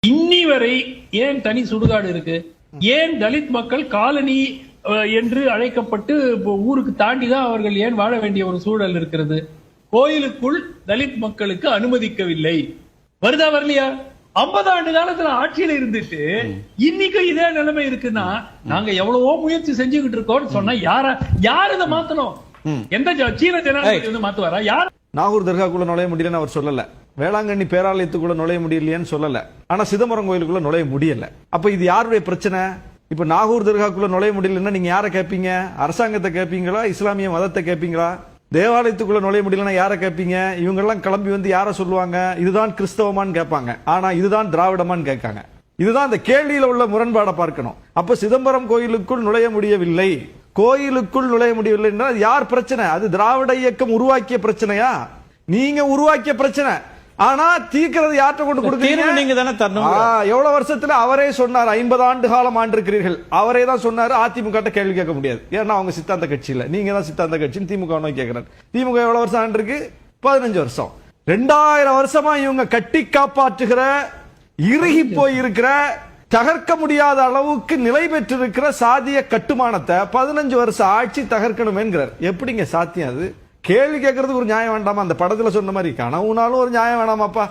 இன்னி வரை ஏன் தனி சுடுகாடு இருக்கு? ஏன் தலித் மக்கள் காலனி என்று அழைக்கப்பட்டு ஊருக்கு தாண்டிதான் அவர்கள் ஏன் வாழ வேண்டிய ஒரு சூழல் இருக்கிறது? கோயிலுக்குள் தலித் மக்களுக்கு அனுமதிக்கவில்லை. வருதா வரலையா? 50 ஆண்டு காலத்துல ஆட்சியில இருந்துட்டு இன்னைக்கு இதே நிலைமை இருக்குன்னா நாங்க எவ்வளவோ முயற்சி செஞ்சுக்கிட்டு இருக்கோம்னு சொன்னா யார் இதை மாத்தணும்? எந்த சீன ஜனாதிபதி வந்து மாத்துவாரா? யார்? நாகூர் தர்காக்குள்ள நுழைய முடியலன்னு அவர் சொல்லல, வேளாங்கண்ணி பேராலயத்துக்குள்ள நுழைய முடியலையேன்னு சொல்லல, ஆனா சிதம்பரம் கோயிலுக்குள்ள நுழைய முடியல. அப்ப இது யாருடைய பிரச்சனை? இப்ப நாகூர் தர்காக்குள்ள நுழைய முடியலன்னா நீங்க யாரை கேட்பீங்க? அரசாங்கத்தை கேட்பீங்களா? இஸ்லாமிய மதத்தை கேட்பீங்களா? தேவாலயத்துக்குள்ள நுழைய முடியலன்னா யாரை கேட்பீங்க? இவங்க எல்லாம் கிளம்பி வந்து யார சொல்லுவாங்க? இதுதான் கிறிஸ்தவமான்னு கேட்பாங்க, ஆனா இதுதான் திராவிடமான்னு கேட்காங்க. இதுதான் இந்த கேள்வியில உள்ள முரண்பாடை பார்க்கணும். அப்ப சிதம்பரம் கோயிலுக்குள் நுழைய முடியவில்லை, கோயிலுக்குள் நுழைய முடியவில்லை என்றால் யார் பிரச்சனை? அது திராவிட இயக்கம் உருவாக்கிய பிரச்சனையா? நீங்க உருவாக்கிய பிரச்சனை. ஆனா தீர்க்கிறது யார்கிட்ட கொண்டு கொடுக்குறீங்க? நீங்க தானே தரணும். எவ்வளவு வருஷத்துல அவரே சொன்னார், 50 ஆண்டு காலம் ஆண்டிருக்கிறீர்கள். அவரே தான் சொன்னாரு அதிமுக கேள்வி கேட்க முடியாது, ஏன்னா அவங்க சித்தாந்த கட்சி இல்ல, நீங்க தான் சித்தாந்த கட்சின்னு திமுக நோக்கி கேட்கிறார். திமுக எவ்வளவு வருஷம் ஆண்டிருக்கு? 15 வருஷம். 2000 வருஷமா இவங்க கட்டி காப்பாற்றுகிற, இறுகி போய் இருக்கிற, தகர்க்க முடியாத அளவுக்கு நிலை பெற்றிருக்கிற சாதிய கட்டுமானத்தை 15 வருஷம் ஆட்சி தகர்க்கணும் என்கிறார். எப்படிங்க சாத்தியம் அது? கேள்வி கேட்கறதுக்கு ஒரு நியாயம் வேண்டாமா? அந்த படத்துல சொன்ன மாதிரி கனவுனாலும் ஒரு நியாயம் வேணாமாப்பா?